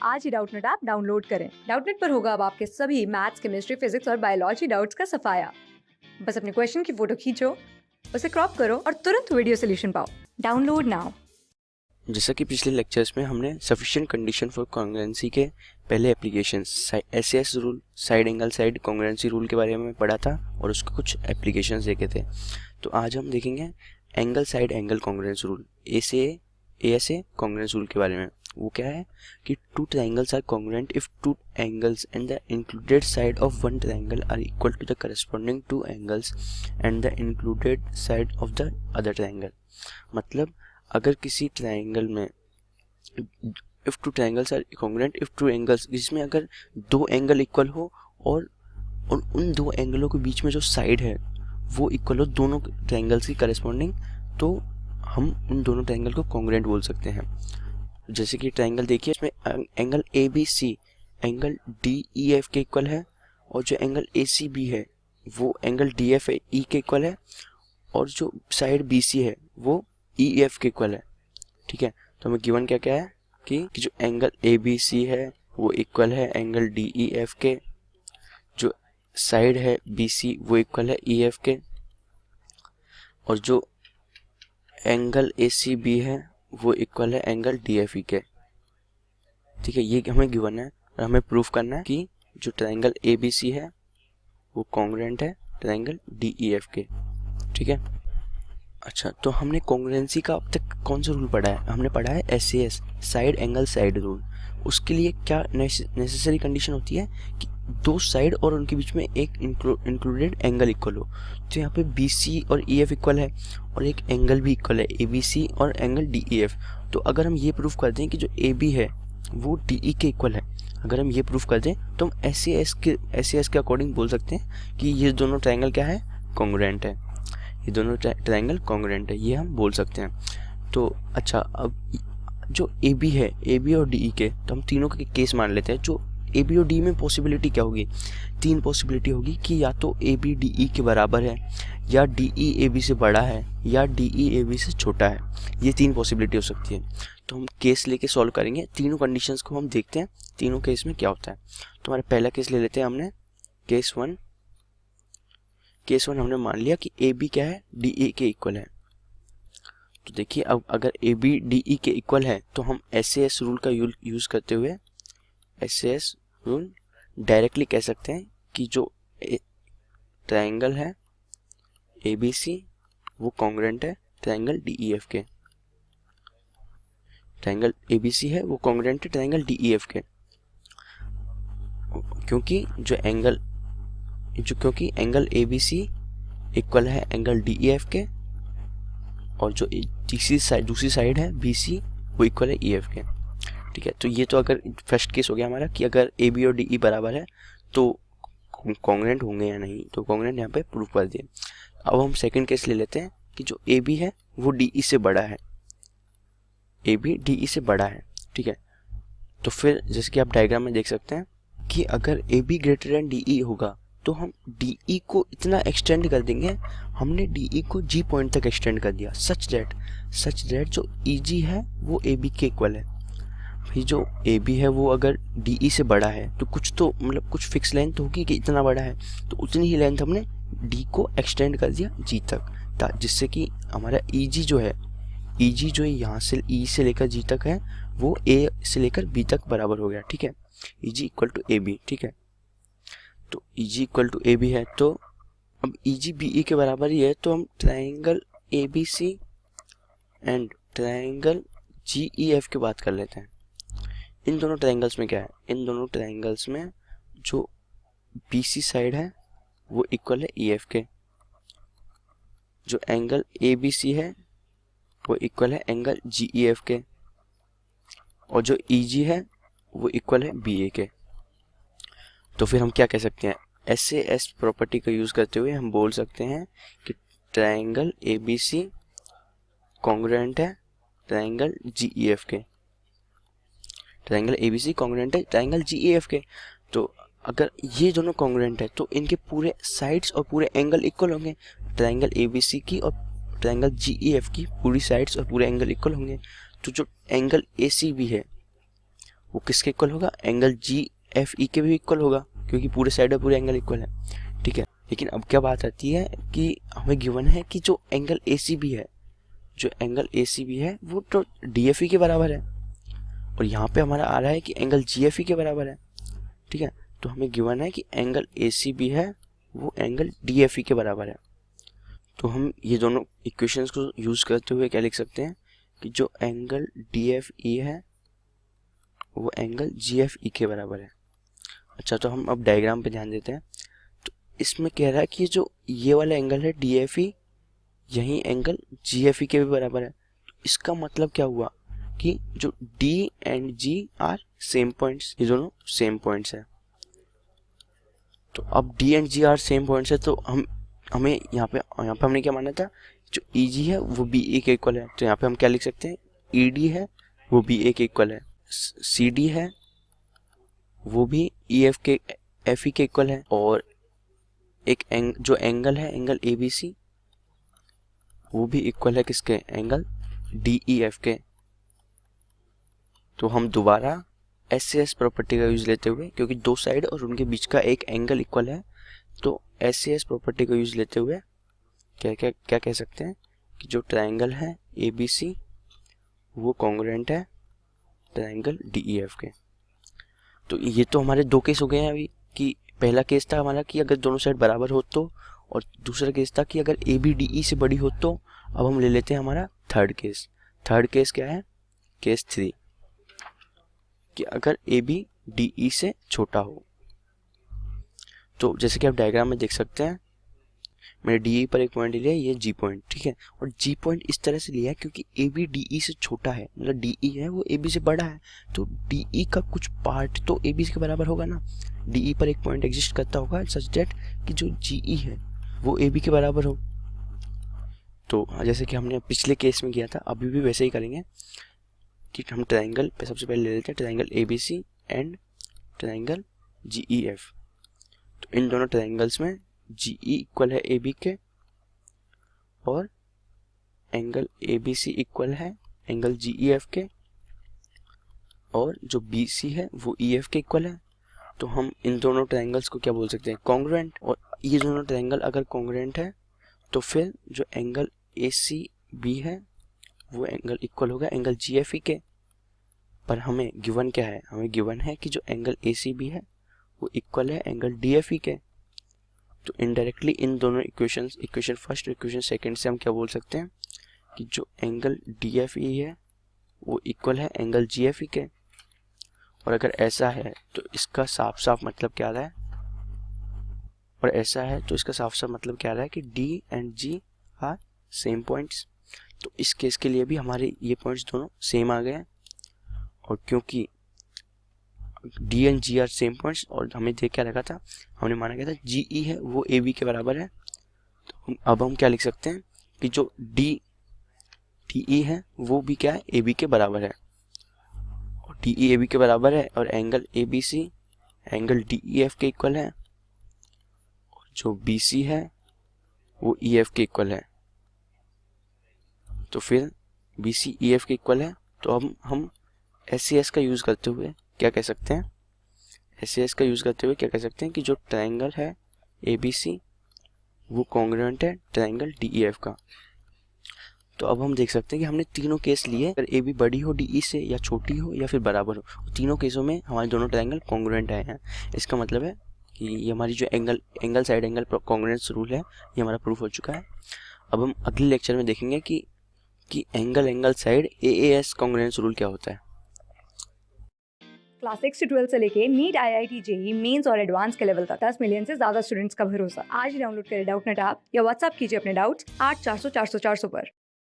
आज ही Doubtnut app download करें। Doubtnut पर होगा अब आपके सभी मैथ्स, केमिस्ट्री, फिजिक्स और बायोलॉजी डाउट्स का सफाया। बस अपने क्वेश्चन की फोटो खींचो, उसे क्रॉप करो और तुरंत वीडियो सॉल्यूशन पाओ। Download now. जैसा कि पिछले लेक्चर्स में हमने सफिशिएंट कंडीशन फॉर कॉन्ग्रुएंसी के पहले application SS rule, side angle side congruency rule के बारे में पढ़ा था और उसके कुछ एप्लीकेशंस देखे थे। तो आज हम देखेंगे angle side angle congruence rule, ASA congruence rule के बारे में। वो क्या है कि two triangles are congruent if two angles and the included side of one triangle are equal to the corresponding two angles and the included side of the other triangle. मतलब अगर किसी ट्रायंगल में if two triangles are congruent if two angles, जिसमें अगर दो angle equal हो और उन दो एंगलों के बीच में जो साइड है वो इक्वल हो दोनों ट्रायंगल्स की करस्पॉन्डिंग, तो हम उन दोनों ट्रायंगल को कॉन्ग्रुएंट बोल सकते हैं। जैसे कि ट्रायंगल देखिए, इसमें angle A B C angle D E F के इक्वल है और जो एंगल ए सी बी है वो एंगल डी एफ ई के इक्वल है और जो साइड बी सी है वो ई एफ के इक्वल है। ठीक है, तो हमें गिवन क्या क्या है कि जो एंगल ए बी सी है वो इक्वल है एंगल डी ई एफ के, जो साइड है बी सी वो इक्वल है ई एफ के, और जो एंगल ए सी बी है वो इक्वल है एंगल डी एफ ई के। ठीक है, ये हमें गिवन है और हमें प्रूफ करना है कि जो ट्रायंगल ए बी सी है वो कॉन्ग्रुएंट है ट्रायंगल डी ई एफ के। ठीक है, अच्छा, तो हमने कॉन्ग्रुएंसी का अब तक कौन सा रूल पढ़ा है? हमने पढ़ा है SAS, side angle side rule. उसके लिए क्या नेसेसरी कंडीशन होती है कि दो साइड और उनके बीच में एक इंक्लूडेड एंगल इक्वल हो। तो यहाँ पे बी सी और ई एफ इक्वल है और एक एंगल भी इक्वल है ए बी सी और एंगल डी ई एफ। तो अगर हम ये प्रूफ कर दें कि जो ए बी है वो डी ई के इक्वल है, अगर हम ये प्रूफ कर दें तो हम एस के अकॉर्डिंग बोल सकते हैं कि ये दोनों ट्रायंगल क्या है, कॉन्ग्रुएंट है। ये दोनों ट्रायंगल कॉन्ग्रुएंट है, ये हम बोल सकते हैं। तो अच्छा, अब जो ए बी है, ए बी और डी ई के, तो हम तीनों के केस मान लेते हैं। जो ए बी और डी में पॉसिबिलिटी क्या होगी? तीन पॉसिबिलिटी होगी कि या तो ए बी डी ई के बराबर है, या डी ई ए बी से बड़ा है, या डी ई ए बी से छोटा है। ये तीन पॉसिबिलिटी हो सकती है। तो हम केस लेके सॉल्व करेंगे, तीनों कंडीशंस को हम देखते हैं तीनों केस में क्या होता है। तो हमारा पहला केस ले लेते हैं हमने, केस वन हमने मान लिया कि ए बी क्या है, डी ई के इक्वल है। तो देखिए, अब अगर ए बी डी ई के इक्वल है तो हम एस एस रूल का यूज करते हुए एस एस रूल डायरेक्टली कह सकते हैं कि जो ट्रायंगल है ए बी सी वो कॉन्ग्रुएंट है ट्रायंगल डी ई एफ के। ट्रायंगल ए बी सी है वो कॉन्ग्रुएंट है ट्रायंगल डी ई एफ के, क्योंकि angle A B C equal है एंगल डी ई एफ के और जो दूसरी साइड है बी सी वो इक्वल है ई एफ के। ठीक है, तो ये तो अगर फर्स्ट केस हो गया हमारा कि अगर ए बी और डी ई बराबर है तो कॉन्ग्रुएंट होंगे या नहीं, तो कॉन्ग्रुएंट यहाँ पे प्रूफ कर दिए। अब हम सेकंड केस ले लेते हैं कि जो ए बी है वो डी ई से बड़ा है, ए बी डी ई से बड़ा है। ठीक है, तो फिर जैसे कि आप डायग्राम में देख सकते हैं कि अगर A be greater than D E होगा तो हम डी ई को इतना एक्सटेंड कर देंगे, हमने डी ई को जी पॉइंट तक एक्सटेंड कर दिया, सच दैट जो ई जी है वो ए बी के इक्वल है। भाई जो ए बी है वो अगर डी ई से बड़ा है तो कुछ तो मतलब कुछ फिक्स लेंथ होगी कि इतना बड़ा है, तो उतनी ही लेंथ हमने डी को एक्सटेंड कर दिया जी तक, जिससे कि हमारा ई जी जो है यहाँ से ई से लेकर जी तक है वो ए से लेकर बी तक बराबर हो गया। ठीक है, ई जी इक्वल टू ए बी। ठीक है, तो ई जी इक्वल टू ए बी है, तो अब ई जी बी ई के बराबर ही है, तो हम triangle A B C and triangle G E F की बात कर लेते हैं। इन दोनों ट्रायंगल्स में क्या है? इन दोनों ट्रायंगल्स में जो बी सी साइड है वो इक्वल है ई एफ के, जो एंगल ए बी सी है वो इक्वल है एंगल जी ई एफ के, और जो ई जी है वो इक्वल है बी ए के। तो फिर हम क्या कह सकते हैं? एस ए एस प्रॉपर्टी का यूज करते हुए हम बोल सकते हैं कि triangle A B C congruent है ट्रायंगल जी ई एफ के। Triangle A B C congruent है ट्रायंगल जी ई एफ के। तो अगर ये दोनों कॉन्ग्रुएंट है तो इनके पूरे साइड्स और पूरे एंगल इक्वल होंगे। ट्रायंगल ए बी सी की और ट्रायंगल जी ई एफ की पूरी साइड्स और पूरे एंगल इक्वल होंगे। तो जो एंगल ए सी बी है वो किसके इक्वल होगा, एंगल जी एफ ई के भी इक्वल होगा, क्योंकि पूरे साइड में पूरे एंगल इक्वल है, ठीक है। लेकिन अब क्या बात आती है कि हमें गिवन है कि जो एंगल ए सी बी है, जो एंगल ए सी बी है वो तो डी एफ ई के बराबर है, और यहाँ पे हमारा आ रहा है कि एंगल जी एफ ई के बराबर है, ठीक है। तो हमें गिवन है कि एंगल ए सी बी है वो एंगल डी एफ ई के बराबर है। तो हम ये दोनों इक्वेशंस को यूज़ करते हुए क्या लिख सकते हैं कि जो एंगल डी एफ ई है वो एंगल जी एफ ई के बराबर है। अच्छा, तो हम अब डायग्राम पे ध्यान देते हैं। तो इसमें कह रहा है कि जो ये वाला एंगल है डी एफ ई, यही एंगल जी एफ ई के भी बराबर है। तो इसका मतलब क्या हुआ कि जो D and G are same points, ये दोनों सेम पॉइंट्स है। तो अब D and G are same points है, तो हमें यहाँ पे हमने क्या माना था, जो EG है वो BE के इक्वल है। तो यहाँ पे हम क्या लिख सकते हैं, ED है वो BA के इक्वल है, CD है वो भी EF के FE के इक्वल है, और एक जो एंगल है एंगल ABC वो भी इक्वल है किसके, एंगल DEF के। तो हम दोबारा SAS प्रॉपर्टी का यूज लेते हुए, क्योंकि दो साइड और उनके बीच का एक एंगल इक्वल है, तो SAS प्रॉपर्टी का यूज लेते हुए क्या कह सकते हैं कि जो ट्रायंगल है ABC वो कॉन्ग्रुएंट है ट्रायंगल DEF के। तो ये तो हमारे दो केस हो गए हैं अभी, कि पहला केस था हमारा कि अगर दोनों साइड बराबर हो तो, और दूसरा केस था कि अगर AB DE से बड़ी हो तो। अब हम ले लेते हैं हमारा थर्ड केस। थर्ड केस क्या है, केस 3, कि अगर AB DE से छोटा हो। तो जैसे कि आप डायग्राम में देख सकते हैं, मैंने DE पर एक पॉइंट लिया है, ये G पॉइंट, ठीक है। और G पॉइंट इस तरह से लिया है क्योंकि AB DE से छोटा है, मतलब DE है वो AB से बड़ा है, तो DE का कुछ पार्ट तो AB के बराबर होगा ना। DE पर एक पॉइंट एग्जिस्ट करता होगा सच दैट कि जो GE है वो AB के बराबर हो। तो जैसे कि हमने पिछले केस में किया था, अभी भी वैसे ही करेंगे कि हम ट्रायंगल पे सबसे पहले ले लेते हैं triangle ABC and triangle GEF। तो इन दोनों ट्रायंगल्स में GE इक्वल है AB के, और एंगल ABC इक्वल है एंगल GEF के, और जो BC है वो EF के इक्वल है। तो हम इन दोनों ट्रायंगल्स को क्या बोल सकते हैं, कॉन्ग्रुएंट। और ये दोनों ट्रायंगल अगर कॉन्ग्रुएंट है तो फिर जो एंगल ACB है वो एंगल इक्वल होगा एंगल GFE के। पर हमें गिवन क्या है, हमें गिवन है कि जो एंगल ACB है वो इक्वल है एंगल DFE के। तो इनडायरेक्टली इन दोनों इक्वेशन फर्स्ट और इक्वेशन सेकंड से हम क्या बोल सकते हैं कि जो एंगल DFE है वो इक्वल है एंगल GFE के। और अगर ऐसा है तो इसका साफ साफ मतलब क्या आ रहा है, और ऐसा है तो इसका साफ साफ मतलब क्या आ रहा है कि D and G are same points. तो इस केस के लिए भी हमारे ये पॉइंट्स दोनों सेम आ गए हैं, और क्योंकि D and G are same points और हमें देख क्या रखा था, हमने माना गया था GE है वो AB के बराबर है। तो अब हम क्या लिख सकते हैं कि जो DE है वो भी क्या है, AB के बराबर है, और DE AB के बराबर है, और एंगल ABC एंगल DEF के इक्वल है, और जो BC है वो EF के इक्वल है। तो फिर BC EF के इक्वल है, तो अब हम SAS का यूज़ करते हुए क्या कह सकते हैं, SAS का यूज़ करते हुए क्या कह सकते हैं कि जो ट्रायंगल है ABC वो कॉन्ग्रुएंट है ट्रायंगल DEF का। तो अब हम देख सकते हैं कि हमने तीनों केस लिए, अगर AB बड़ी हो DE से या छोटी हो या फिर बराबर हो, तीनों केसों में हमारे दोनों ट्रायंगल कॉन्ग्रुएंट आए हैं। इसका मतलब है कि ये हमारी जो angle side angle congruence rule है ये हमारा प्रूफ हो चुका है। अब हम अगले लेक्चर में देखेंगे कि angle side AAS congruence rule क्या होता है। क्लास 6 से 12 से लेके नीट IIT JEE मेंस और एडवांस के लेवल तक 10 मिलियन से ज्यादा स्टूडेंट्स का भरोसा। आज ही डाउनलोड करें डाउटनेट ऐप या व्हाट्सएप कीजिए अपने डाउट्स 8400 400 400 पर।